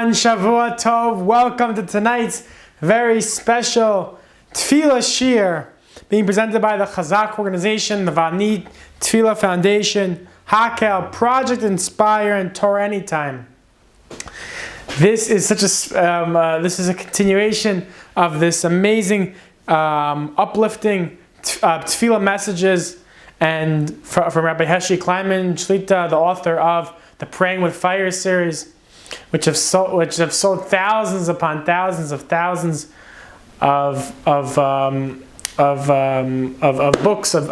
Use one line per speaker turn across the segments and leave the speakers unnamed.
everyone, Shavua Tov. Welcome to tonight's very special Tefillah Shir being presented by the Chazaq organization, the Vani Tefillah Foundation, Hakel, Project Inspire, and Torah Anytime. This is a continuation of this amazing, uplifting Tefillah messages, and from Rabbi Heshy, Kleinman, Shlita, the author of the Praying with Fire series, which have sold thousands upon thousands of books of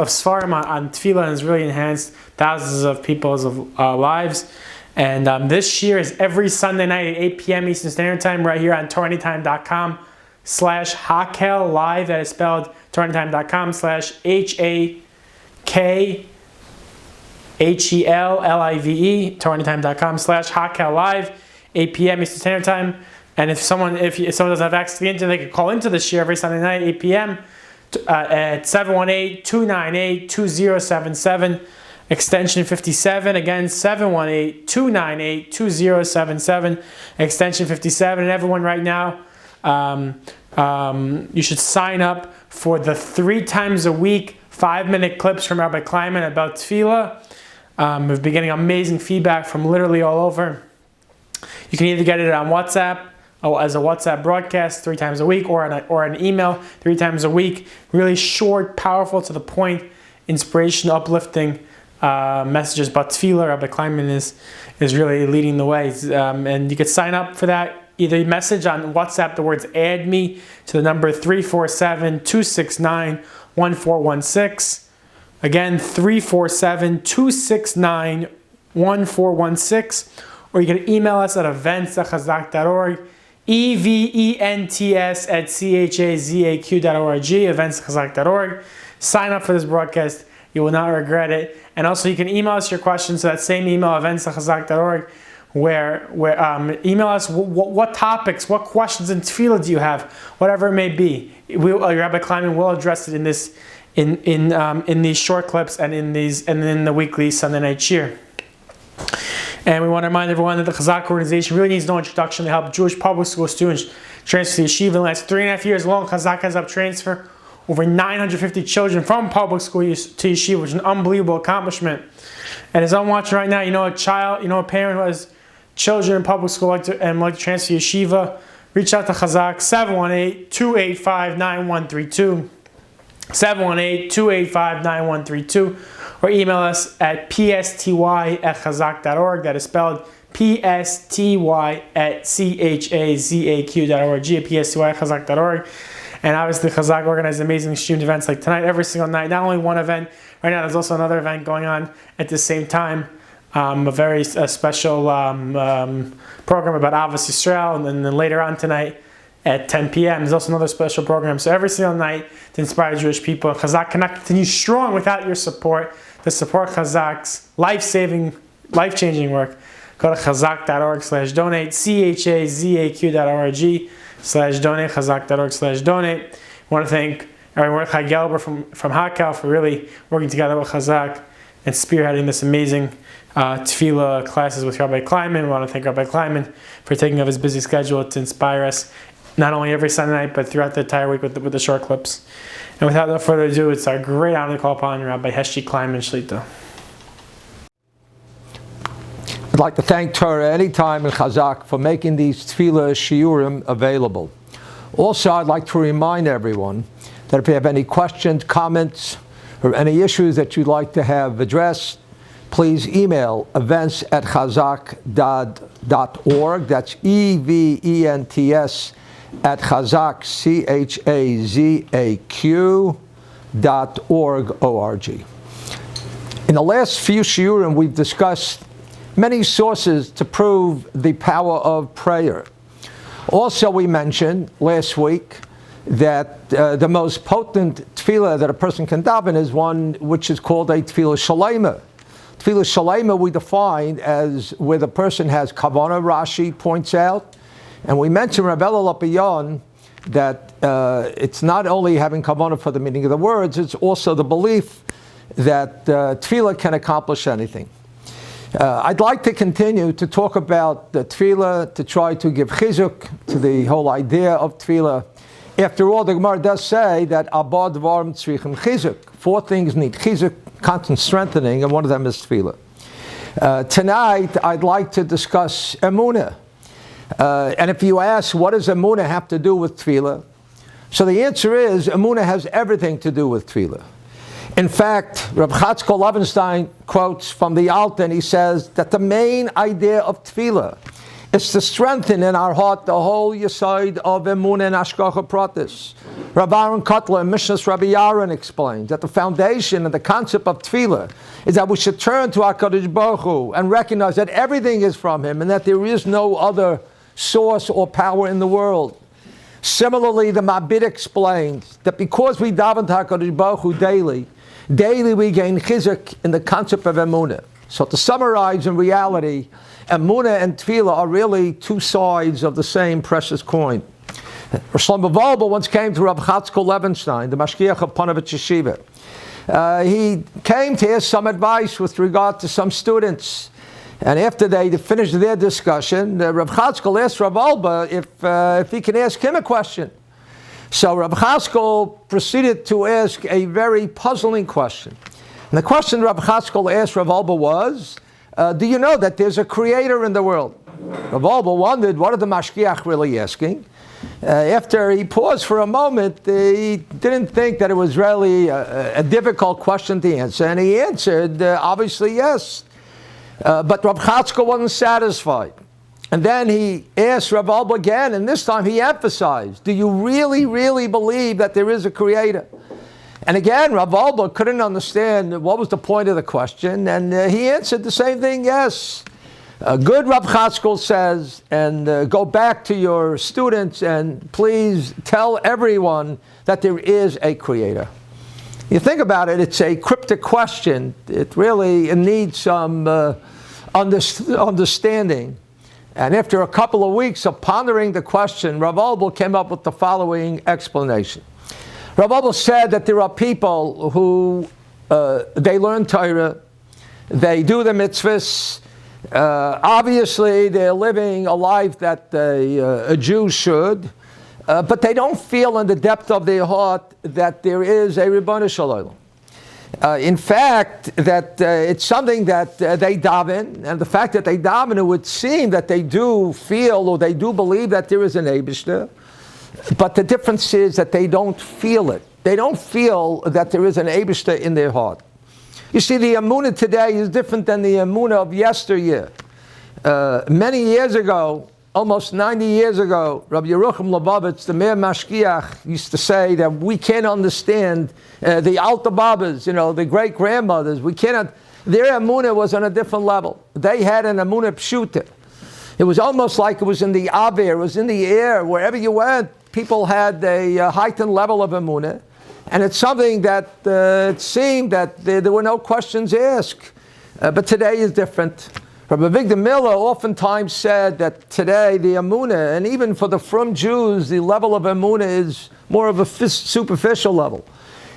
Sfarim on Tefillah, and has really enhanced thousands of people's lives. And this year is every Sunday night at 8 p.m. Eastern Standard Time, right here on TorahAnytime.com/Hakel Live. That is spelled TorahAnytime.com/HAKHELLIVE, TorahAnytime.com/Hakel Live, 8 p.m. Eastern Standard Time. And if someone doesn't have access to the internet, they can call into this year every Sunday night, 8 p.m. At 718-298-2077, extension 57. Again, 718-298-2077, extension 57. And everyone right now, you should sign up for the 3 times a week 5-minute clips from Rabbi Kleinman about Tefillah. We've been getting amazing feedback from literally all over. You can either get it on WhatsApp, as a WhatsApp broadcast 3 times a week, or an email 3 times a week. Really short, powerful, to the point, inspiration, uplifting messages about Tefillah. Rabbi Kleinman is really leading the way. And you can sign up for that. Either message on WhatsApp the words "add me" to the number 347-269-1416. Again, 347-269-1416. Or you can email us at events@chazaq.org, events@chazaq.org, events@chazaq.org. Sign up for this broadcast. You will not regret it. And also, you can email us your questions to that same email, events@chazaq.org, where email us what topics, what questions in Tefillah do you have, whatever it may be. Rabbi Kleinman will address it in these short clips and in the weekly Sunday night shir. And we want to remind everyone that the Chazaq organization really needs no introduction. They help Jewish public school students transfer to yeshiva. In the last 3.5 years alone, Chazaq has helped transfer over 950 children from public school to yeshiva, which is an unbelievable accomplishment. And as I'm watching right now, a parent who has children in public school like to transfer to yeshiva, reach out to Chazaq, 718-285-9132, 718-285-9132, or email us at psty@chazaq.org. That is spelled psty@chazaq.org, psty@chazaq.org. And obviously, Chazaq organizes amazing streamed events like tonight, every single night. Not only one event, right now there's also another event going on at the same time. A very special program about Avos Yisrael, and then later on tonight at 10 p.m. there's also another special program. So every single night to inspire Jewish people. Chazaq cannot continue strong without your support. To support Chazaq's life-changing work, go to chazaq.org/donate, chazaq.org/donate, chazaq.org/donate. I want to thank Rabbi Gelber from Hakel for really working together with Chazaq and spearheading this amazing Tefillah classes with Rabbi Kleinman. We want to thank Rabbi Kleinman for taking up his busy schedule to inspire us, not only every Sunday night, but throughout the entire week with the short clips. And without no further ado, it's our great honor to call upon Rabbi Heshy, Kleinman, Shlita.
I'd like to thank Torah Anytime and Chazaq for making these Tefillah Shiurim available. Also, I'd like to remind everyone that if you have any questions, comments, or any issues that you'd like to have addressed, please email events@chazaq.org. That's EVENTS@chazaq, CHAZAQ.org. In the last few shiurim, we've discussed many sources to prove the power of prayer. Also, we mentioned last week that the most potent tefillah that a person can daven is one which is called a tefillah shalema. Tefillah shalema we define as where the person has kavanah, Rashi points out. And we mentioned Rabbi Lapiyon that it's not only having kavanah for the meaning of the words, it's also the belief that tefillah can accomplish anything. I'd like to continue to talk about the tefillah, to try to give chizuk to the whole idea of tefillah. After all, the Gemara does say that abba dvarim tzrichim chizuk. 4 things need chizuk, constant strengthening, and one of them is tefillah. Tonight, I'd like to discuss emunah. And if you ask, what does emunah have to do with tefillah? So the answer is, emunah has everything to do with tefillah. In fact, Rabbi Chazaq Levenstein quotes from the Alta, and he says that the main idea of tefillah is to strengthen in our heart the whole yesod of emunah and hashgacha pratis. Rabbi Aaron Kotler and Mishnah's Rabbi Aaron explains that the foundation and the concept of tefillah is that we should turn to HaKadosh Baruch Hu and recognize that everything is from Him and that there is no other source or power in the world. Similarly, the Mabit explains that because we daven to HaKadosh Baruch Hu daily we gain chizuk in the concept of emunah. So to summarize, in reality, emunah and tefillah are really 2 sides of the same precious coin. Shlomo Wolbe once came to Rabbi Chazaq Levenstein, the Mashgiach of Ponevezh Yeshiva. He came to ask some advice with regard to some students. And after they finished their discussion, Rabbi Chazaq asked Rabbi Wolbe if he can ask him a question. So Rabbi Chazaq proceeded to ask a very puzzling question. And the question Rabbi Chazaq asked Rabbi Wolbe was, do you know that there's a creator in the world? Rabbi Wolbe wondered, what are the Mashgiach really asking? After he paused for a moment, he didn't think that it was really a difficult question to answer. And he answered, obviously, yes. But Rabbi Chazaq wasn't satisfied. And then he asked Rabbi Wolbe again, and this time he emphasized, do you really, really believe that there is a creator? And again, Rabbi Wolbe couldn't understand what was the point of the question, and he answered the same thing, yes. Good, Rabbi Chazaq says, and go back to your students and please tell everyone that there is a creator. You think about it, it's a cryptic question. It really needs some understanding. And after a couple of weeks of pondering the question, Rabbi Wolbe came up with the following explanation. Rabbi Wolbe said that there are people who, they learn Torah, they do the mitzvahs, obviously they're living a life that a Jew should, but they don't feel in the depth of their heart that there is a Ribono Shel Olam. In fact, that it's something that they daven, and the fact that they daven, it would seem that they do feel or they do believe that there is an Eibishter, but the difference is that they don't feel it. They don't feel that there is an Eibishter in their heart. You see, the emunah today is different than the emunah of yesteryear. Many years ago, almost 90 years ago, Rabbi Yerucham Lubavitch, the Meir Mashgiach, used to say that we can't understand the Alta Babas, the great-grandmothers. We cannot. Their emunah was on a different level. They had an emunah pshuta. It was almost like it was in the aver, it was in the air. Wherever you went, people had a heightened level of emunah. And it's something that it seemed that there were no questions asked. But today is different. Rabbi Avigdor Miller oftentimes said that today the emunah, and even for the frum Jews, the level of emunah is more of a superficial level.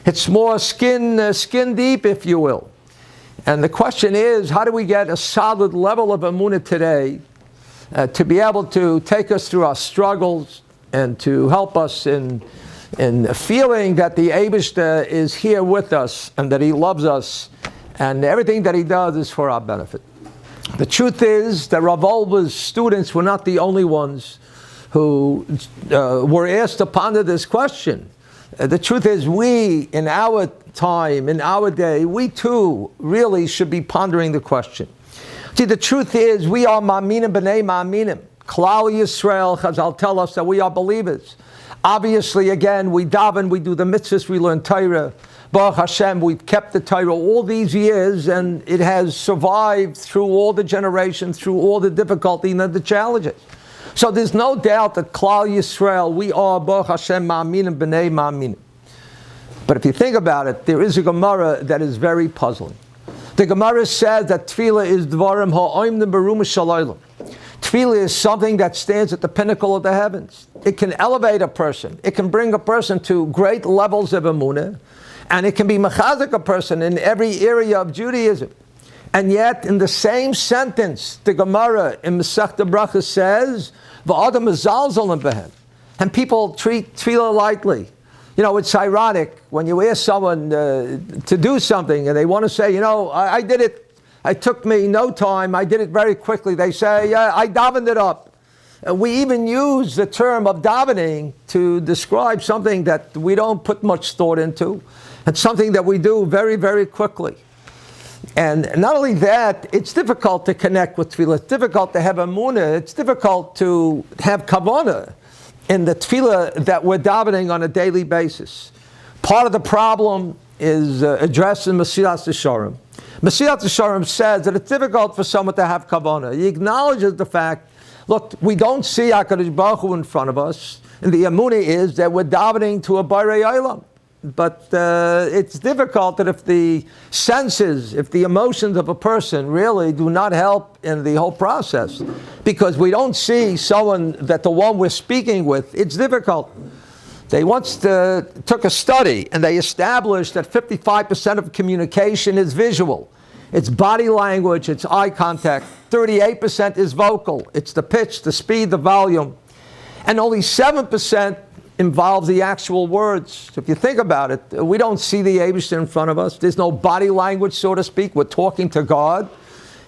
It's more skin deep, if you will. And the question is, how do we get a solid level of emunah today to be able to take us through our struggles and to help us in feeling that the Eibishter is here with us and that He loves us and everything that He does is for our benefit. The truth is that Rav Wolbe's students were not the only ones who were asked to ponder this question. The truth is we, in our time, in our day, we too really should be pondering the question. See, the truth is we are ma'aminim b'nei ma'aminim. Klal Yisrael, Chazal tell us that we are believers. Obviously, again, we daven, we do the mitzvahs, we learn Torah. Baruch Hashem, we've kept the Torah all these years, and it has survived through all the generations, through all the difficulty and the challenges. So there's no doubt that Klal Yisrael, we are Baruch Hashem ma'aminim b'nei ma'aminim. But if you think about it, there is a Gemara that is very puzzling. The Gemara says that tefillah is dvarim ha'oimdim b'rumash shel olam. Tefillah is something that stands at the pinnacle of the heavens. It can elevate a person. It can bring a person to great levels of emunah. And it can be mechazek a person in every area of Judaism. And yet, in the same sentence, the Gemara in Masechta Bracha says, "V'adam mezalzel behen," and people treat tefillah lightly. You know, it's ironic when you ask someone to do something and they want to say, you know, I did it. It took me no time. I did it very quickly. They say, yeah, I davened it up. We even use the term of davening to describe something that we don't put much thought into, and something that we do very, very quickly. And not only that, it's difficult to connect with tefillah. It's difficult to have emunah. It's difficult to have kavanah in the tefillah that we're davening on a daily basis. Part of the problem is addressed in Mesilas Yesharim. Mesilas Yesharim says that it's difficult for someone to have kavanah. He acknowledges the fact, look, we don't see HaKadosh Baruch Hu in front of us, and the emunah is that we're davening to a Borei Olam. But it's difficult that if the senses, if the emotions of a person really do not help in the whole process, because we don't see someone that the one we're speaking with, it's difficult. They once took a study and they established that 55% of communication is visual. It's body language, it's eye contact. 38% is vocal. It's the pitch, the speed, the volume. And only 7% involves the actual words. So if you think about it, we don't see the Eibishter in front of us. There's no body language, so to speak. We're talking to God.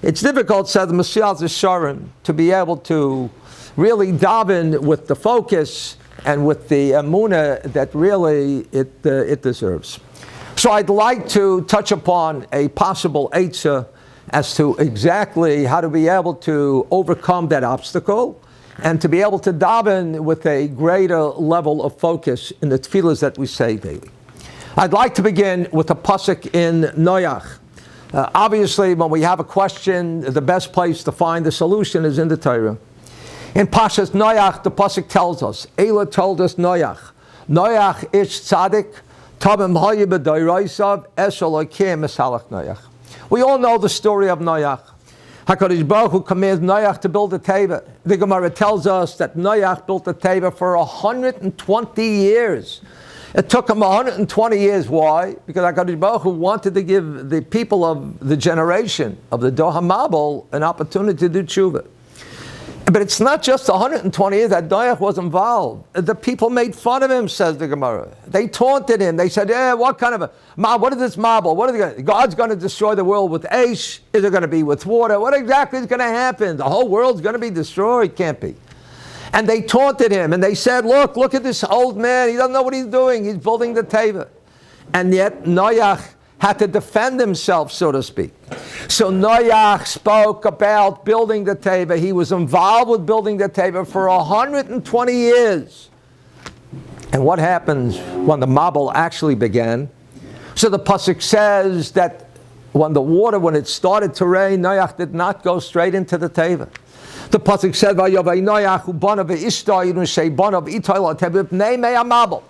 It's difficult, says the Mesilas Yesharim, to be able to really daven with the focus and with the emunah that really it deserves. So I'd like to touch upon a possible eitzah as to exactly how to be able to overcome that obstacle and to be able to daven with a greater level of focus in the tefillahs that we say daily. I'd like to begin with a pasuk in Noach. Obviously, when we have a question, the best place to find the solution is in the Torah. In Pashas Noach, the pasuk tells us, Eila told us Noach ish tzadik, tabim hayi b'doiraisav, es Elokim esalach Noach. We all know the story of Noach. HaKadosh Baruch Hu commands Noach to build a teva. The Gemara tells us that Noach built a teva for 120 years. It took him 120 years. Why? Because HaKadosh Baruch Hu wanted to give the people of the generation of the Dor HaMabul an opportunity to do tshuva. But it's not just 120 years that Noach was involved. The people made fun of him, says the Gemara. They taunted him. They said, what kind of a what is this Mabul? What are God's going to destroy the world with Aish? Is it going to be with water? What exactly is going to happen? The whole world's going to be destroyed? Can't be. And they taunted him, and they said, look at this old man. He doesn't know what he's doing. He's building the teva. And yet Noach had to defend himself, so to speak. So Noach spoke about building the teva. He was involved with building the teva for 120 years. And what happens when the Mabul actually began? So the pasuk says that when it started to rain, Noach did not go straight into the teva. The pasuk said, "Vayovei Noach ubanav ve'ishtai yidun sheibanav itayla teva b'nei me'amabul."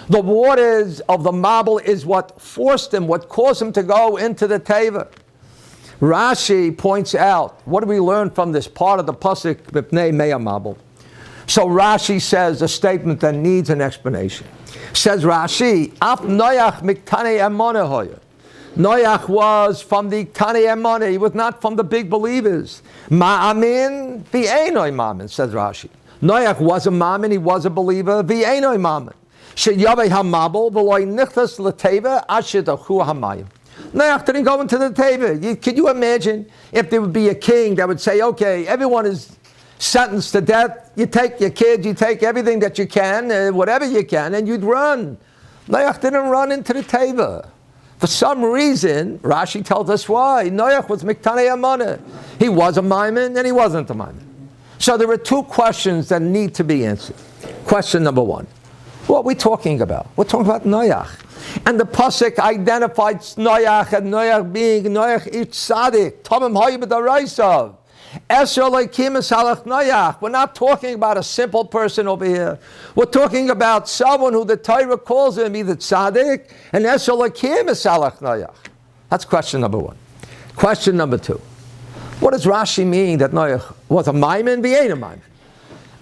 The waters of the Mabul is what forced him, what caused him to go into the teva. Rashi points out, what do we learn from this part of the pasuk, B'nei Me'ah Mabul? So Rashi says a statement that needs an explanation. Says Rashi, Af Noach miktane emona hoya. Noach was from the Ktane Emona. He was not from the big believers. Ma'amin v'einoi ma'amin, says Rashi. Noach was a ma'amin, he was a believer, v'einoi ma'amin. Sheyavei hamabul v'loi nichtas l'teva asher dachu hamayim. Noach didn't go into the teva. Can you imagine if there would be a king that would say, okay, everyone is sentenced to death. You take your kids, you take everything that you can, whatever you can, and you'd run. Noach didn't run into the teva. For some reason, Rashi tells us why. Noach was Miktane Amana. He was a Maimon and he wasn't a Maimon. So there are two questions that need to be answered. Question number one. What are we talking about? We're talking about Noach. And the pasuk identifies Noach and Noach being Noach ish tzadik. Tomim hayi b'daraisav. Eser Elokim esalach Noach. We're not talking about a simple person over here. We're talking about someone who the Torah calls him either tzaddik and Eser Elokim esalach Noach. That's question number one. Question number two. What does Rashi mean that Noach was a maimon, v'ain a maimon?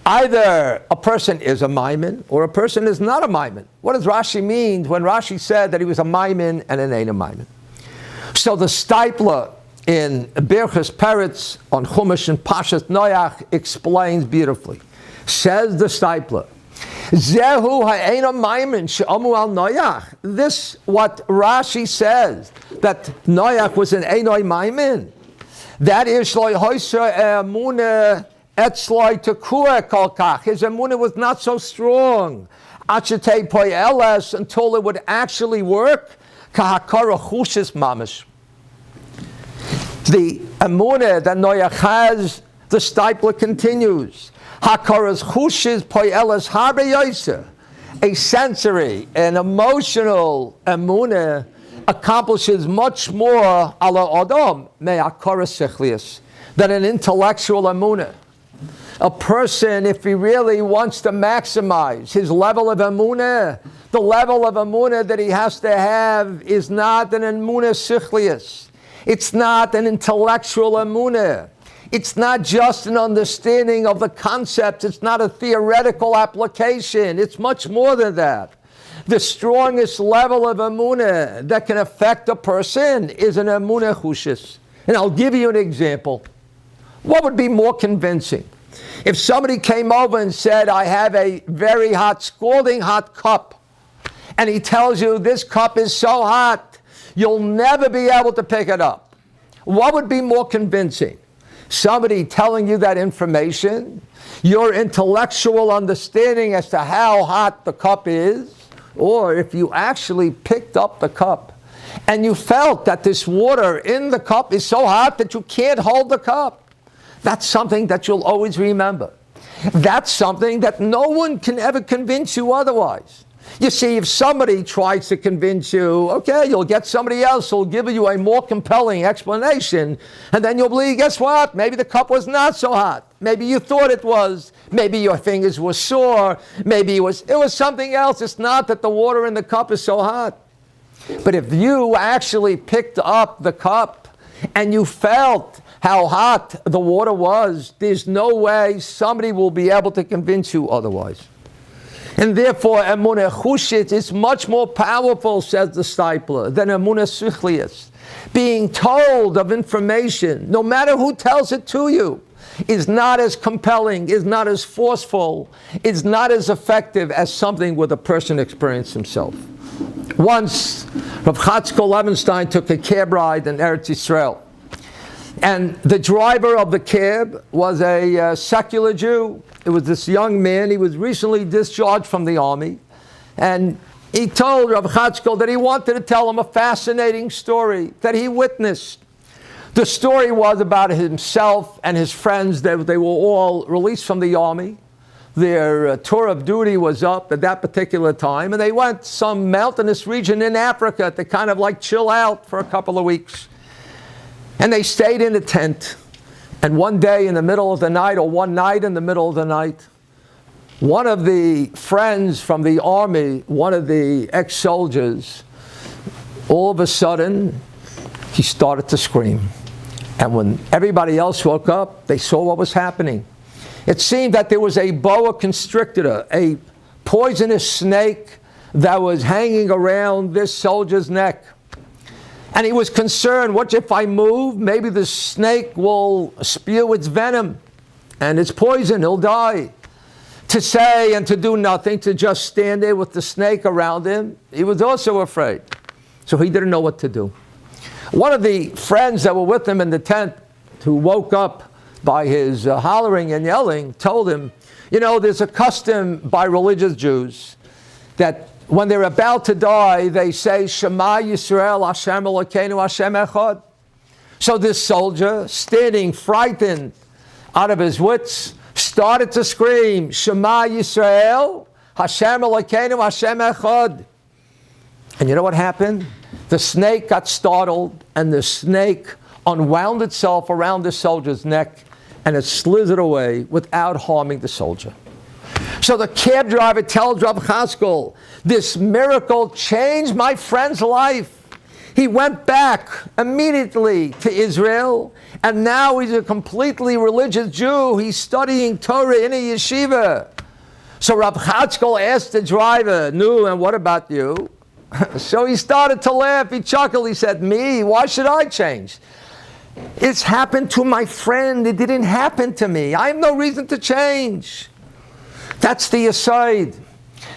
Either a person is a maimon or a person is not a maimon. What does Rashi mean when Rashi said that he was a maimon and an ein a maimon? So the stipler in Birchas Peretz on Chumash and Pashas Noach explains beautifully. Says the Stipler, Zehu ha'ena maimin she'amu al Noach. This what Rashi says, that Noach was an Einoi maimin. That is shloi hoyser emunah etzloi tekua kolkach. His emunah was not so strong. Achetei poyeles, until it would actually work. Kahakara chushis mamish. The emunah that Noach has, the Stipler continues. Hakaras chushis poyeles harbe yoser. A sensory, an emotional emunah accomplishes much more ala adam me'akara sechlius than an intellectual emunah. A person, if he really wants to maximize his level of emunah, the level of emunah that he has to have is not an emunah sechlius. It's not an intellectual emunah. It's not just an understanding of the concept. It's not a theoretical application. It's much more than that. The strongest level of emunah that can affect a person is an emunah chushis. And I'll give you an example. What would be more convincing? If somebody came over and said, I have a very hot, scalding hot cup, and he tells you this cup is so hot, you'll never be able to pick it up. What would be more convincing? Somebody telling you that information, your intellectual understanding as to how hot the cup is, or if you actually picked up the cup and you felt that this water in the cup is so hot that you can't hold the cup. That's something that you'll always remember. That's something that no one can ever convince you otherwise. You see, if somebody tries to convince you, okay, you'll get somebody else who'll give you a more compelling explanation, and then you'll believe, guess what? Maybe the cup was not so hot. Maybe you thought it was. Maybe your fingers were sore. Maybe it was something else. It's not that the water in the cup is so hot. But if you actually picked up the cup and you felt how hot the water was, there's no way somebody will be able to convince you otherwise. And therefore, emunah chushit is much more powerful, says the Stipler, than emunah sichlius. Being told of information, no matter who tells it to you, is not as compelling, is not as forceful, is not as effective as something where the person experienced himself. Once, Rav Chatzkel Levenstein took a cab ride in Eretz Yisrael. And the driver of the cab was a secular Jew. It was this young man. He was recently discharged from the army. And he told Rav Chatzkel that he wanted to tell him a fascinating story that he witnessed. The story was about himself and his friends. They were all released from the army. Their tour of duty was up at that particular time. And they went to some mountainous region in Africa to kind of like chill out for a couple of weeks. And they stayed in a tent. And one day in the middle of the night, or one night in the middle of the night, one of the friends from the army, one of the ex-soldiers, all of a sudden, he started to scream. And when everybody else woke up, they saw what was happening. It seemed that there was a boa constrictor, a poisonous snake that was hanging around this soldier's neck. And he was concerned, what if I move? Maybe the snake will spew its venom and its poison, he'll die. To say and to do nothing, to just stand there with the snake around him, he was also afraid. So he didn't know what to do. One of the friends that were with him in the tent, who woke up by his hollering and yelling, told him, you know, there's a custom by religious Jews that when they're about to die, they say, Shema Yisrael, Hashem Elokeinu, Hashem Echad. So this soldier, standing frightened out of his wits, started to scream, Shema Yisrael, Hashem Elokeinu, Hashem Echad. And you know what happened? The snake got startled, and the snake unwound itself around the soldier's neck, and it slithered away without harming the soldier. So the cab driver tells Rav Chatzkel, this miracle changed my friend's life. He went back immediately to Israel, and now he's a completely religious Jew. He's studying Torah in a yeshiva. So Rav Chatzkel asked the driver, "No, and what about you?" So he started to laugh. He chuckled. He said, "Me? Why should I change?" It's happened to my friend. It didn't happen to me. I have no reason to change. That's the aside.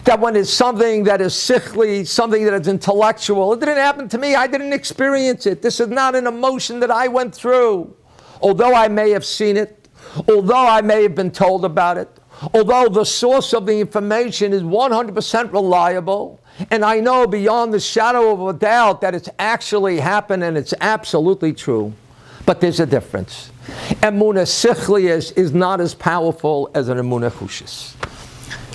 That when it's something that is sickly, something that is intellectual, it didn't happen to me. I didn't experience it. This is not an emotion that I went through. Although I may have seen it, although I may have been told about it, although the source of the information is 100% reliable, and I know beyond the shadow of a doubt that it's actually happened and it's absolutely true. But there's a difference. Emunah sichlius is not as powerful as an emunah chushis.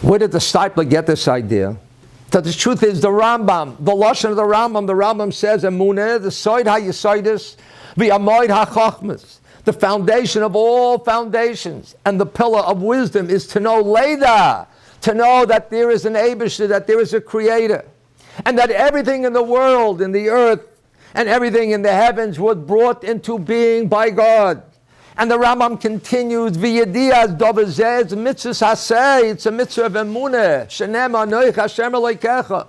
Where did the disciple get this idea? That the truth is the Rambam, the lashon of the Rambam says emunah, the soid hayisoidus, the amoid hachachmas. The foundation of all foundations and the pillar of wisdom is to know Leda, to know that there is an Abishah, that there is a Creator, and that everything in the world, in the earth, and everything in the heavens was brought into being by God. And the Rambam continues, V'yediyas dovazeh, it's a mitzvah haseh, it's a mitzvah of emunah, shenem anoich Hashem Elokecha.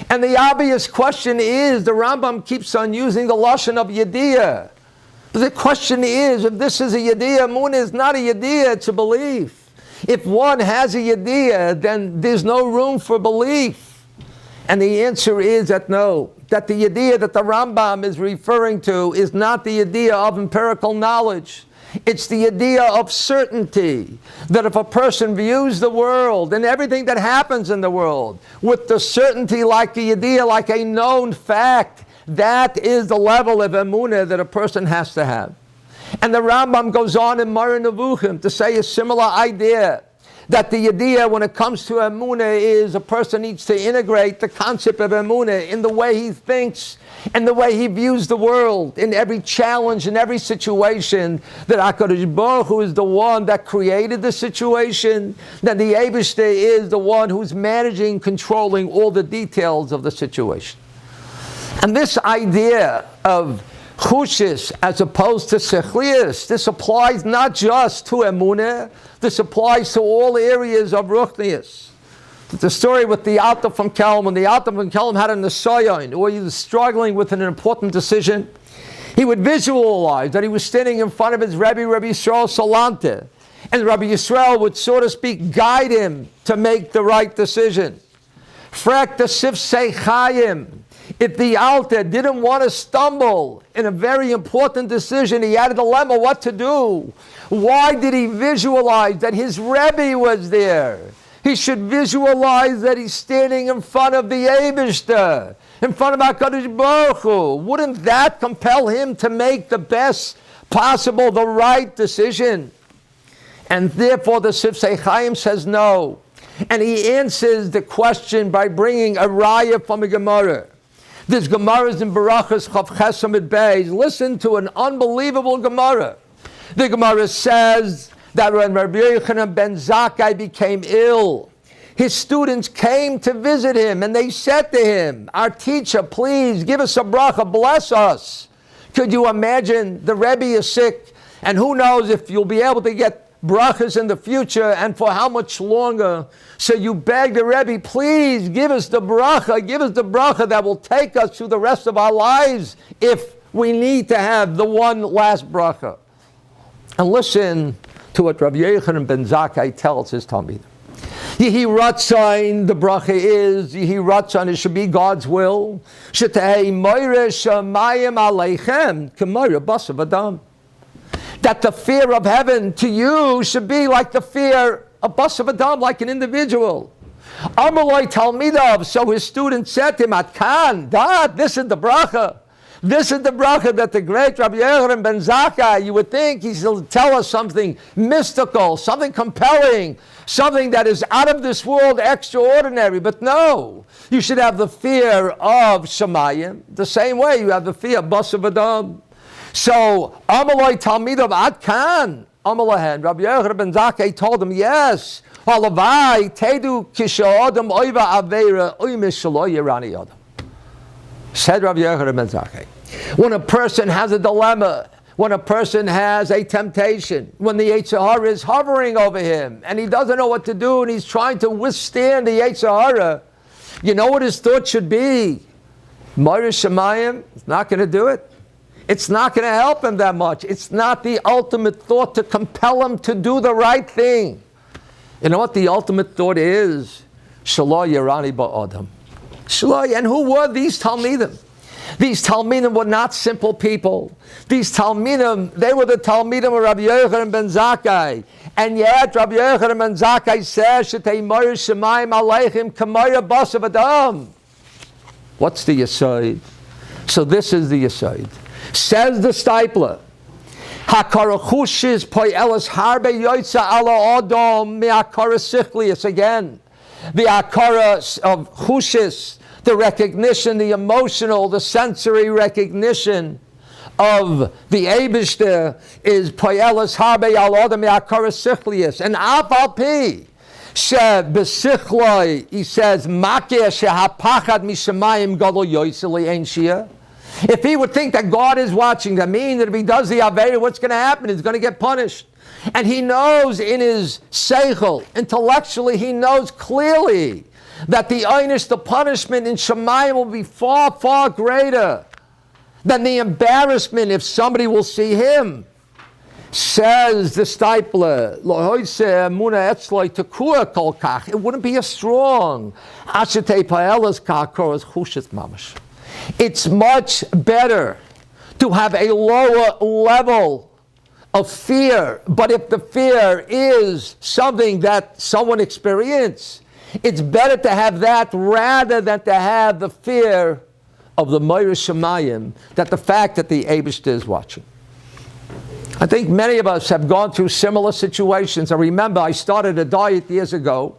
And the obvious question is, the Rambam keeps on using the lashon of yediyah. The question is, if this is a yediyah, emunah is not a yediyah, it's a belief. If one has a yediyah, then there's no room for belief. And the answer is that no, that the yediyah that the Rambam is referring to is not the yediyah of empirical knowledge. It's the yediyah of certainty, that if a person views the world and everything that happens in the world with the certainty like a yediyah, like a known fact, that is the level of emunah that a person has to have. And the Rambam goes on in Moreh Nevuchim to say a similar idea, that the yediyah when it comes to emunah is a person needs to integrate the concept of emunah in the way he thinks and the way he views the world, in every challenge, in every situation, that HaKadosh Baruch Hu is the one that created the situation, that the Eibishter is the one who's managing, controlling all the details of the situation. And this idea of chushis as opposed to sechlius, this applies not just to emunah, this applies to all areas of ruchnius. The story with the Alta from Kleinman, the Alta from Kleinman had a nesayon, or he was struggling with an important decision. He would visualize that he was standing in front of his Rabbi Yisrael Salante, and Rabbi Yisrael would, so to speak, guide him to make the right decision. Frek the sifsei chayim. If the Alta didn't want to stumble in a very important decision, he had a dilemma what to do. Why did he visualize that his Rebbe was there? He should visualize that he's standing in front of the Eibishter, in front of HaKadosh Baruch Hu. Wouldn't that compel him to make the best possible, the right decision? And therefore the Sifsei Chaim says no. And he answers the question by bringing a raya from a Gemara. This Gemara is in Barachas Chav Chesamid Beis. Listen to an unbelievable Gemara. The Gemara says that when Rabbi Yochanan ben Zakkai became ill, his students came to visit him and they said to him, our teacher, please give us a bracha, bless us. Could you imagine the Rebbe is sick, and who knows if you'll be able to get brachas in the future and for how much longer. So you beg the Rebbe, please give us the bracha that will take us through the rest of our lives if we need to have the one last bracha. And listen to what Rabbi Yochanan ben Zakkai tells his Talmid. Yehi Ratzon, the bracha is, Yehi Ratzon, it should be God's will. Shetei moire shamayim aleichem, k'moire basav adam. That the fear of heaven to you should be like the fear of basav adam, like an individual. Amaloi Talmidav, so his student said to him, Atkan, Dad, this is the bracha. This is the bracha that the great Rabbi Yochanan ben Zakkai, you would think he's going to tell us something mystical, something compelling, something that is out of this world, extraordinary. But no, you should have the fear of Shemayim, the same way you have the fear of basav adam. So, Amaloi Talmidav Atkan, Amalahen, Rabbi Yochanan ben Zakkai told him, yes, Halavai Tedu Kisha Adam Oiva Aveira Oimish Shalo Yerani Adam. Said Rabbi Yochanan ben Zakkai, when a person has a dilemma, when a person has a temptation, when the Yetzer Hara is hovering over him and he doesn't know what to do and he's trying to withstand the Yetzer Hara, you know what his thought should be? Moira Shemayim is not going to do it. It's not going to help him that much. It's not the ultimate thought to compel him to do the right thing. You know what the ultimate thought is? Shalom Yerani Ba'adam. Shalom. And who were these Talmidim? These Talmidim were not simple people. These Talmidim, they were the Talmidim of Rabbi Yochanan ben Zakkai. And yet Rabbi Yochanan ben Zakkai says, Shetei Moyer Shemayim Aleichem Kamoyer Basav Adam. What's the Yesod? So this is the Yesod. Says the Stipler, Hakara Chushis Poyelis Harbe Yoitza Ala Adam Me'akara Sichlius. Again, the Akara of Chushis, the recognition, the emotional, the sensory recognition of the Eibishter is Poyelis Harbe Ala Adam Me'akara Sichlius. And Afal Pi, She Besichloi, he says, Makeh Shehapachad Mishamayim Gadol Yoitza Le'en Shia. If he would think that God is watching, that means that if he does the Aveira, what's going to happen? He's going to get punished. And he knows in his seichel, intellectually, he knows clearly that the einish, the punishment in Shemayim will be far, far greater than the embarrassment if somebody will see him. Says the Stipler, it wouldn't be as strong. It's much better to have a lower level of fear. But if the fear is something that someone experienced, it's better to have that rather than to have the fear of the Moyer Shemayim, that the fact that the Eibishter is watching. I think many of us have gone through similar situations. I remember I started a diet years ago,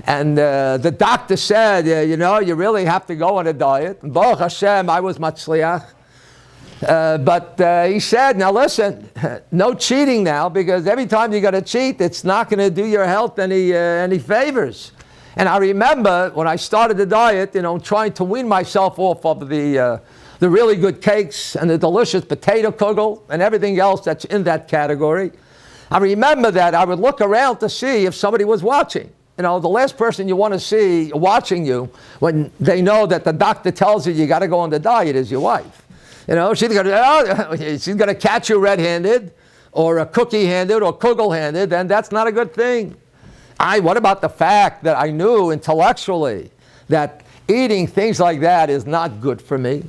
and the doctor said, you know, you really have to go on a diet. And Baruch Hashem, I was matzliach. But he said, now listen, no cheating now, because every time you got to cheat, it's not going to do your health any favors. And I remember when I started the diet, you know, trying to wean myself off of the really good cakes and the delicious potato kugel and everything else that's in that category. I remember that I would look around to see if somebody was watching. You know, the last person you want to see watching you when they know that the doctor tells you got to go on the diet is your wife. You know, she's going to catch you red-handed or cookie-handed or kugel-handed, and that's not a good thing. What about the fact that I knew intellectually that eating things like that is not good for me?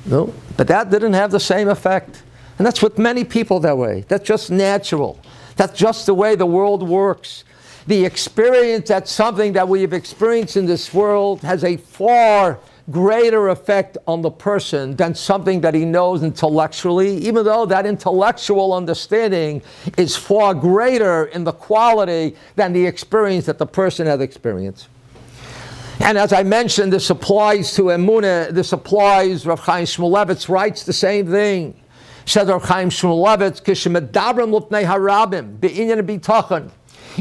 No, but that didn't have the same effect. And that's with many people that way. That's just natural. That's just the way the world works. The experience, that's something that we have experienced in this world, has a far greater effect on the person than something that he knows intellectually, even though that intellectual understanding is far greater in the quality than the experience that the person has experienced. And as I mentioned, this applies to Emunah, this applies, Rav Chaim Shmulevitz writes the same thing. Says Rav Chaim Shmulevitz, Kishemedabrim lupnei harabim, be'inyan bitachon.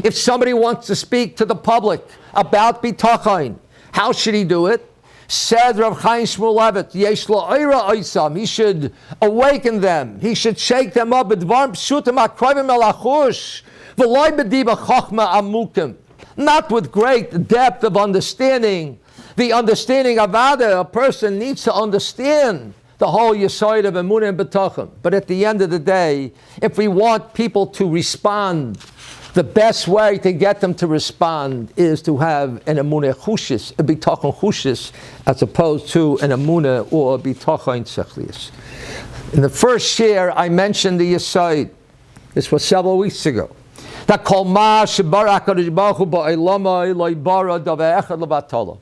If somebody wants to speak to the public about bitachon, how should he do it? Said Rav Chaim Shmulevitz, Yesh la'ira oisam, he should awaken them, he should shake them up, b'dvar pshutim akrivim el achush, v'loi b'diba chochma amukim. Not with great depth of understanding. The understanding of Ada, a person needs to understand the whole Yesod of Emunah and B'tachon. But at the end of the day, if we want people to respond, the best way to get them to respond is to have an Emunah Chushis, a B'tachon Chushis, as opposed to an Emunah or a B'tachon Sechlius. In the first share, I mentioned the Yesod. This was several weeks ago. That kol ma shebara HaKadosh Baruch Hu ba'olamai lo yibara davar echad levatala.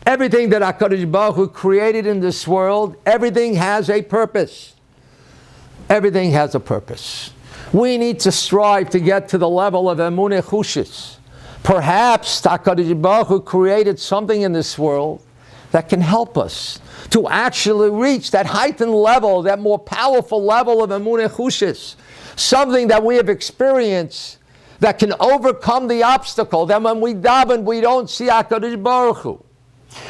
Everything that HaKadosh Baruch Hu created in this world, everything has a purpose. Everything has a purpose. We need to strive to get to the level of Emunah Chushis. Perhaps HaKadosh Baruch Hu created something in this world that can help us to actually reach that heightened level, that more powerful level of Emunah Chushis. Something that we have experienced that can overcome the obstacle. That when we daven, we don't see HaKadosh Baruch Hu.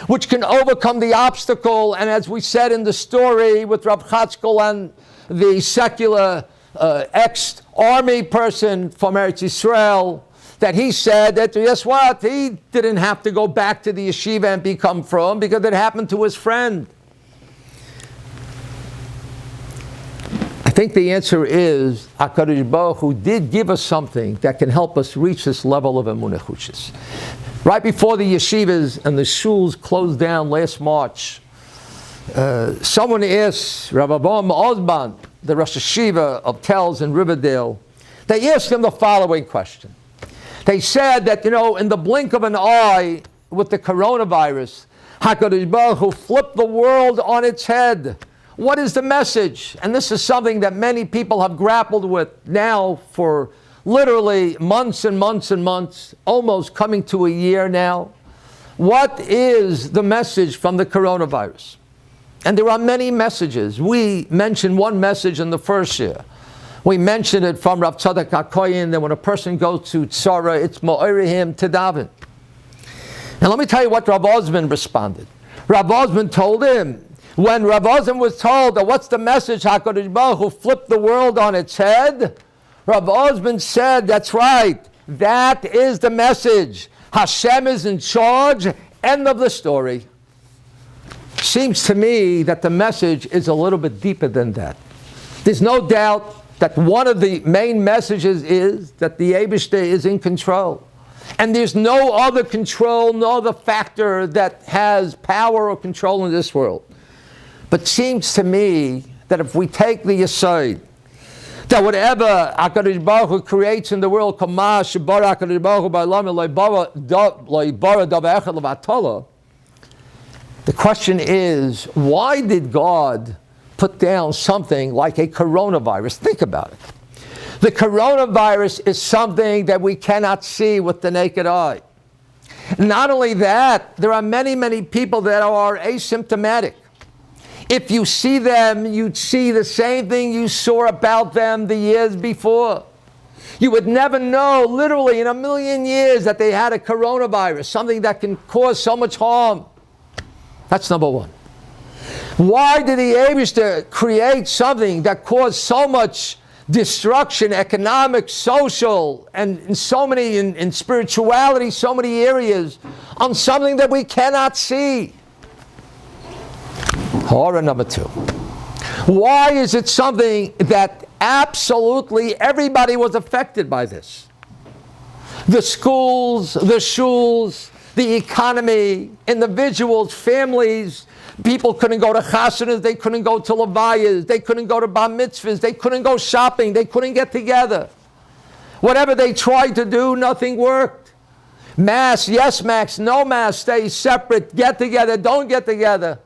Which can overcome the obstacle, and as we said in the story with Rav Chatzkel and the secular ex-army person from Eretz Yisrael, that he said that, guess what? He didn't have to go back to the yeshiva and become frum because it happened to his friend. think the answer is HaKadosh Baruch Hu did give us something that can help us reach this level of emunah chushis. Right before the yeshivas and the shuls closed down last March, someone asked Rabbi Osman, the Rosh Hashiva of Telz in Riverdale, they asked him the following question. They said that, in the blink of an eye with the coronavirus, HaKadosh Baruch Hu flipped the world on its head. What is the message? And this is something that many people have grappled with now for literally months and months and months, almost coming to a year now. What is the message from the coronavirus? And there are many messages. We mentioned one message in the first year. We mentioned it from Rav Tzadok HaKohen that when a person goes to tzara, it's mo'irihim to daven. And let me tell you what Rav Osman responded. Rav Osman told him, when Rav Osman was told that what's the message, HaKadosh Baruch Hu flipped the world on its head, Rav Osman said, that's right, that is the message. Hashem is in charge, end of the story. Seems to me that the message is a little bit deeper than that. There's no doubt that one of the main messages is that the Eibishter is in control. And there's no other control, no other factor that has power or control in this world. But seems to me that if we take the aside, that whatever HaKadosh Baruch Hu creates in the world, the question is, why did God put down something like a coronavirus? Think about it. The coronavirus is something that we cannot see with the naked eye. Not only that, there are many, many people that are asymptomatic. If you see them, you'd see the same thing you saw about them the years before. You would never know, literally in a million years, that they had a coronavirus, something that can cause so much harm. That's number one. Why did the Eibishter create something that caused so much destruction, economic, social, and in so many, in spirituality, so many areas, on something that we cannot see? Horror number two. Why is it something that absolutely everybody was affected by this? The schools, the shuls, the economy, individuals, families. People couldn't go to chasanas, they couldn't go to levayas, they couldn't go to bar mitzvahs, they couldn't go shopping, they couldn't get together. Whatever they tried to do, nothing worked. Mass, yes mass, no mass, stay separate, get together, don't get together.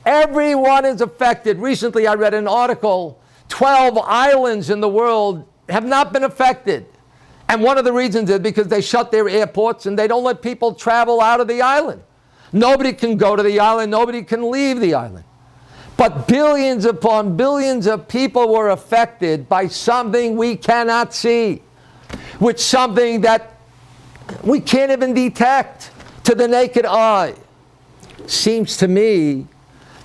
Everyone is affected. Recently I read an article, 12 islands in the world have not been affected. And one of the reasons is because they shut their airports and they don't let people travel out of the island. Nobody can go to the island, nobody can leave the island. But billions upon billions of people were affected by something we cannot see, which something that we can't even detect to the naked eye. Seems to me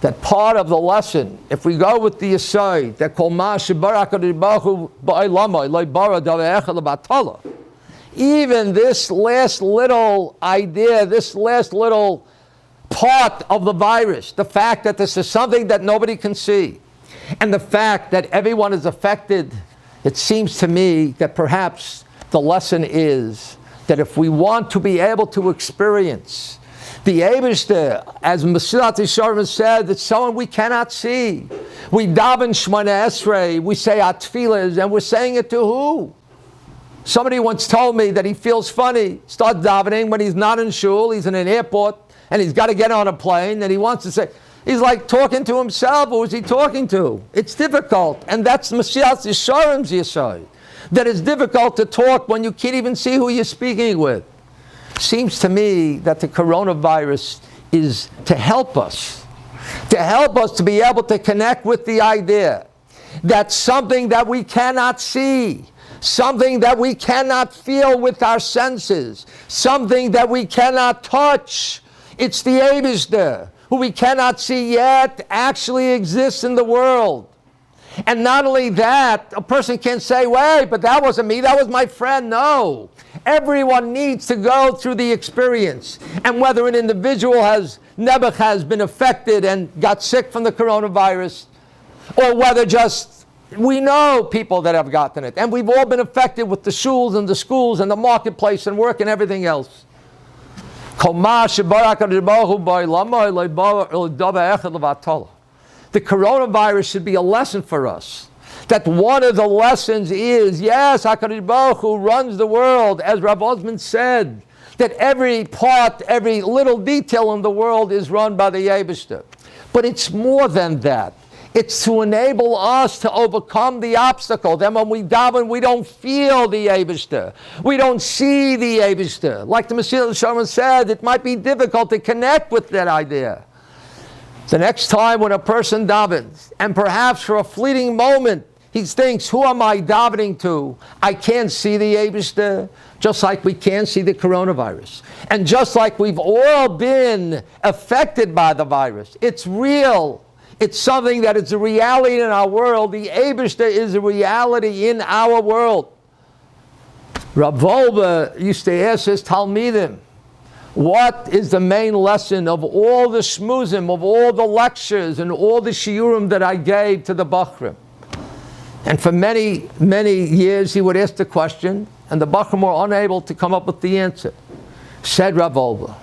that part of the lesson, if we go with the aside, that kol ma shebara HaKadosh Baruch Hu ba'olamo lo bara davar echad lebatala, even this last little idea, this last little part of the virus, the fact that this is something that nobody can see, and the fact that everyone is affected, it seems to me that perhaps the lesson is that if we want to be able to experience the Eibishter, as Mesilat Yesharim said, it's someone we cannot see. We daven Shemona Esrei, we say our tefillas, and we're saying it to who? Somebody once told me that he feels funny, starts davening when he's not in shul, he's in an airport, and he's got to get on a plane, and he wants to say, he's like talking to himself. Who is he talking to? It's difficult, and that's Mesilat Yesharim's Yesod. That it's difficult to talk when you can't even see who you're speaking with. Seems to me that the coronavirus is to help us to be able to connect with the idea that something that we cannot see, something that we cannot feel with our senses, something that we cannot touch, it's the Eibishter, who we cannot see yet, actually exists in the world. And not only that, a person can't say, wait, but that wasn't me, that was my friend. No. Everyone needs to go through the experience. And whether an individual has been affected and got sick from the coronavirus, or whether just We know people that have gotten it. And we've all been affected with the shuls and the schools and the marketplace and work and everything else. The coronavirus should be a lesson for us. That one of the lessons is, yes, HaKadosh Baruch Hu runs the world, as Rav Osman said, that every part, every little detail in the world is run by the Eibishter. But it's more than that. It's to enable us to overcome the obstacle. Then when we daven, we don't feel the Eibishter. We don't see the Eibishter. Like the Messiah Shalom said, it might be difficult to connect with that idea. The next time when a person davens, and perhaps for a fleeting moment, he thinks, who am I davening to? I can't see the Eibishter, just like we can't see the coronavirus. And just like we've all been affected by the virus, it's real. It's something that is a reality in our world. The Eibishter is a reality in our world. Rav Wolbe used to ask his Talmidim, what is the main lesson of all the shmuzim, of all the lectures and all the shiurim that I gave to the Bachrim? And for many, many years he would ask the question, and the Bachrim were unable to come up with the answer. Said Rav Wolbe,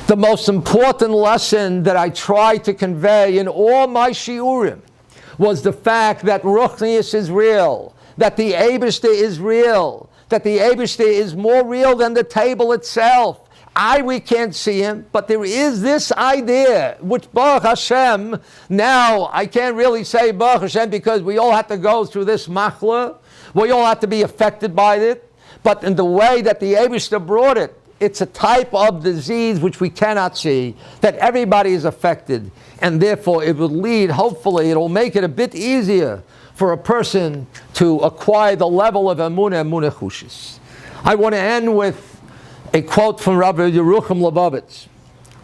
the most important lesson that I tried to convey in all my shiurim was the fact that Ruchnius is real, that the Eibishter is real, that the Eibishter is more real than the table itself. We can't see him, but there is this idea, which Baruch Hashem, now I can't really say Baruch Hashem because we all have to go through this machla, we all have to be affected by it, but in the way that the Eibishter brought it, it's a type of disease which we cannot see, that everybody is affected, and therefore it will lead, hopefully, it will make it a bit easier for a person to acquire the level of emunah chushis. I want to end with a quote from Rabbi Yerucham Lubavitch.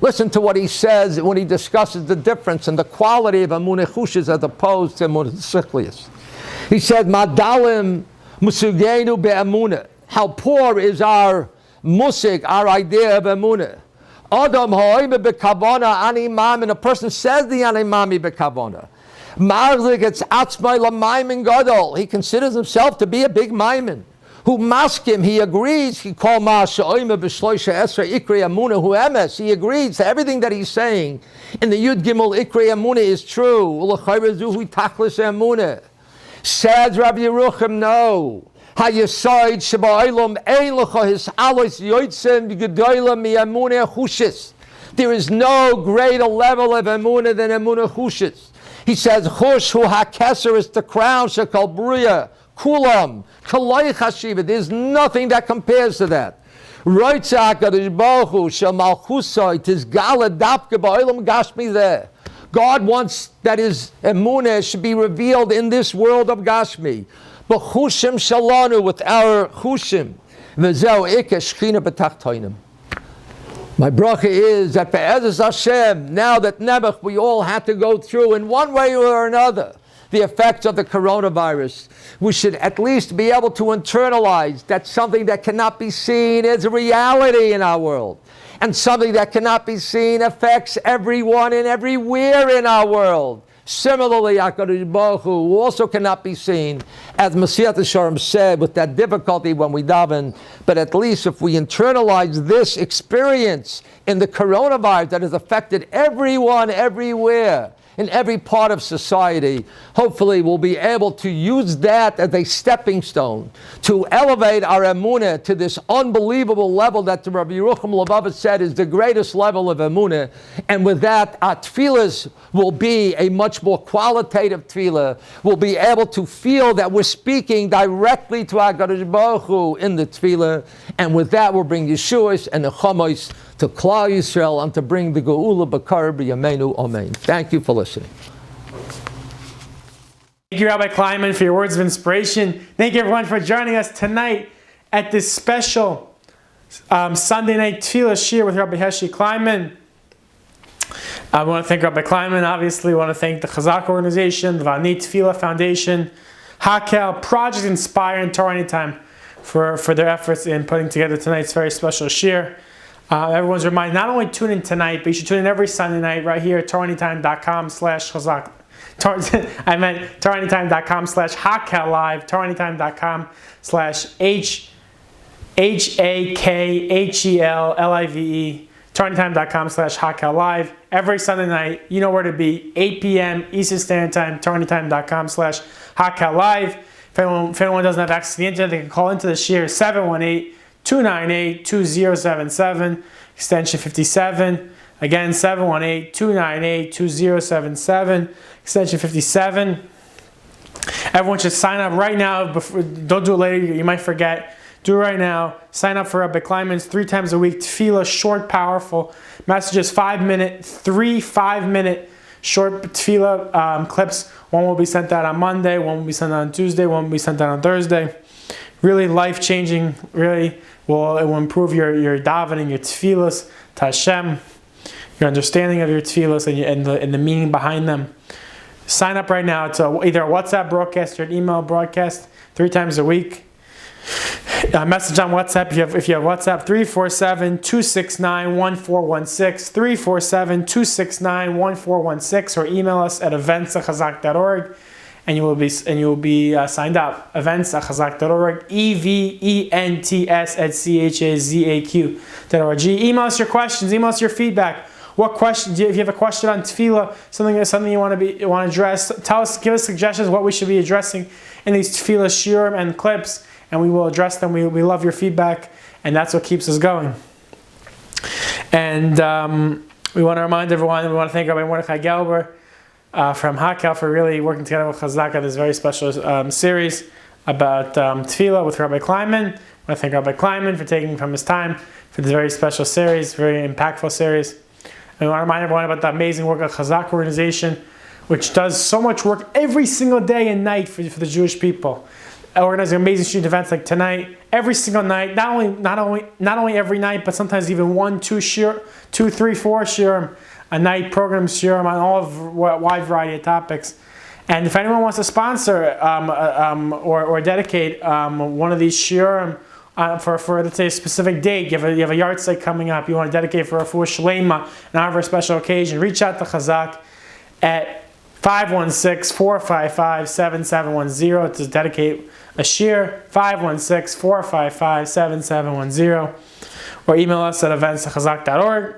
Listen to what he says when he discusses the difference in the quality of emunah chushis as opposed to emunah sichlius. He said, Madalim musugenu be'emunah. How poor is our musig, our idea of emunah. Adam ha'oime bekavona animam, and a person says the animami bekavona. Marzik it's atzmai l'maimin gadol. He considers himself to be a big maimin. Who maskim, he agrees, he called ma'asha'oime b'shloisha esra ikri emunah hu emes. He agrees to everything that he's saying. In the Yud Gimel ikri emunah is true. Ulachayrezu hu tachlis emunah. Says Rabbi Yerucham, no. Hayasaid Shabbailum Ein Lecha His Alos Yoitzem Gedoyla Mi Emunah Chushis. There is no greater level of emunah than emunah chushis. He says, Chush Hu HaKeser is the crown Shekal Bruya Kulam Kalai Chashiva. There's nothing that compares to that. Roitzah HaKadosh Baruch Hu Shel Malchusai Tis Gala Dafke Ba'olam Gashmi there. God wants that His emunah should be revealed in this world of Gashmi. But chushim shalanu, with our chushim, v'zeu ike shchina b'tachtoinim. My bracha is that be'ezus Hashem, now that Nebuch, we all have to go through in one way or another the effects of the coronavirus. We should at least be able to internalize that something that cannot be seen is a reality in our world. And something that cannot be seen affects everyone and everywhere in our world. Similarly, HaKadosh Baruch Hu, who also cannot be seen, as Messiah Shalom said, with that difficulty when we daven, but at least if we internalize this experience in the coronavirus that has affected everyone, everywhere, in every part of society, hopefully we'll be able to use that as a stepping stone to elevate our emunah to this unbelievable level that the Rabbi Yerucham Lubavitch said is the greatest level of emunah. And with that, our tefillahs will be a much more qualitative tefillah. We'll be able to feel that we're speaking directly to HaKadosh Baruch Hu in the tefillah. And with that, we'll bring Yeshuas and the Chamos to Klal Yisrael and to bring the Geula B'Kar B'Yameinu Amen. Thank you for listening.
Thank you, Rabbi Kleinman, for your words of inspiration. Thank you, everyone, for joining us tonight at this special Sunday night Tefillah Shir with Rabbi Heshy Kleinman. I want to thank Rabbi Kleinman, obviously. I want to thank the Chazaq organization, the Vani Tefillah Foundation, Hakel, Project Inspire, and Torah Anytime for their efforts in putting together tonight's very special Shir. Everyone's reminded, not only tune in tonight, but you should tune in every Sunday night right here at TorahAnytime.com/Chazaq. I meant TorahAnytime.com/HakelLive, TorahAnytime.com/HAKHELLIVE, TorahAnytime.com/HakelLive. Every Sunday night, you know where to be, 8 p.m. Eastern Standard Time, TorahAnytime.com/HakelLive. If anyone doesn't have access to the internet, they can call into the shir 718-298-2077, extension 57. Again, 718-298-2077, extension 57. Everyone should sign up right now. Don't do it later, you might forget. Do it right now. Sign up for Rabbi Kleinman's 3 times a week tefillah, short, powerful messages, 5-minute, 5-minute short tefillah clips. One will be sent out on Monday, one will be sent out on Tuesday, one will be sent out on Thursday. Really life-changing, really it will improve your davening, your tefillahs to Hashem, your understanding of your tefillahs and the meaning behind them. Sign up right now to either a WhatsApp broadcast or an email broadcast 3 times a week. Message on WhatsApp if you have WhatsApp, 347-269-1416, 347-269-1416, or email us at events@chazaq.org, and you will be signed up. Events@chazaq.org, events@chazaq.org. Email us your questions, email us your feedback. What questions? If you have a question on tefillah, something you want to address, give us suggestions what we should be addressing in these tefillah shiurim and clips, and we will address them. We love your feedback, and that's what keeps us going. And we want to remind everyone, we want to thank Rabbi Mordechai Gelber from Hakel for really working together with Chazaq on this very special series about tefillah with Rabbi Kleinman. I want to thank Rabbi Kleinman for taking from his time for this very special series, very impactful series. And we want to remind everyone about the amazing work of the Chazaq organization, which does so much work every single day and night for the Jewish people. Organizing amazing student events like tonight, every single night, not only every night, but sometimes even 1, 2, 3, 4 shiurim a night, program shiurim on all of a wide variety of topics. And if anyone wants to sponsor or dedicate one of these shiurim for let's say a specific date, you have a yard site coming up, you want to dedicate for a full shlema, and honor a special occasion, reach out to Chazaq at 516-455-7710 to dedicate a shir, 516-455-7710, or email us at events@chazaq.org.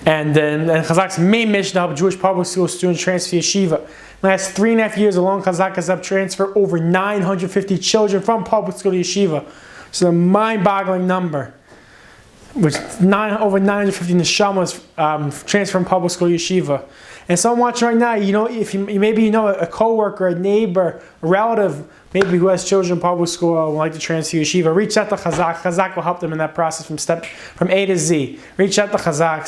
And Chazaq's main mission to help Jewish public school students transfer to yeshiva. In the last 3.5 years alone, Chazaq has helped transfer over 950 children from public school to yeshiva. It's a mind-boggling number. Which over 950 neshamas transfer from public school to yeshiva. And someone watching right now, maybe you know a coworker, a neighbor, a relative, maybe who has children in public school and would like to transfer to yeshiva. Reach out to Chazaq. Chazaq will help them in that process from A to Z. Reach out to Chazaq,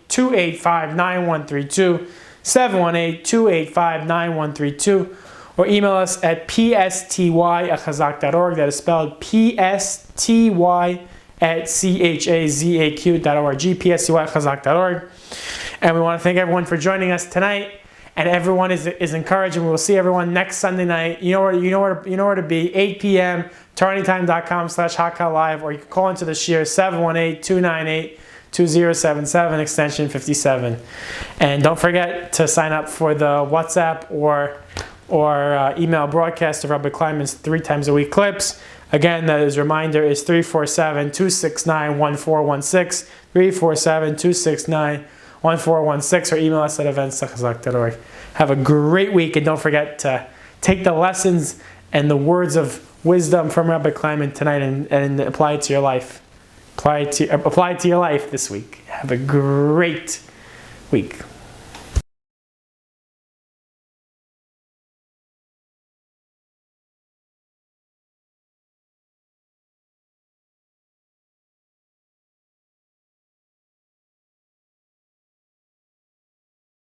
718-285-9132, 718-285-9132, or email us at psty@chazaq.org. That is spelled psty@chazaq.org, psty@chazaq.org. And we want to thank everyone for joining us tonight. And everyone is encouraged, and we will see everyone next Sunday night. You know where to be, 8 p.m. TorahAnytime.com/HakelLive, or you can call into the shir 718-298-2077, extension 57. And don't forget to sign up for the WhatsApp or email broadcast of Rabbi Kleinman's 3 times a week clips. Again, that is reminder is 347-269-1416, 347-269-1416, or email us at events@chazaq.org. Have a great week, and don't forget to take the lessons and the words of wisdom from Rabbi Kleinman tonight and apply it to your life. Apply it to your life this week. Have a great week.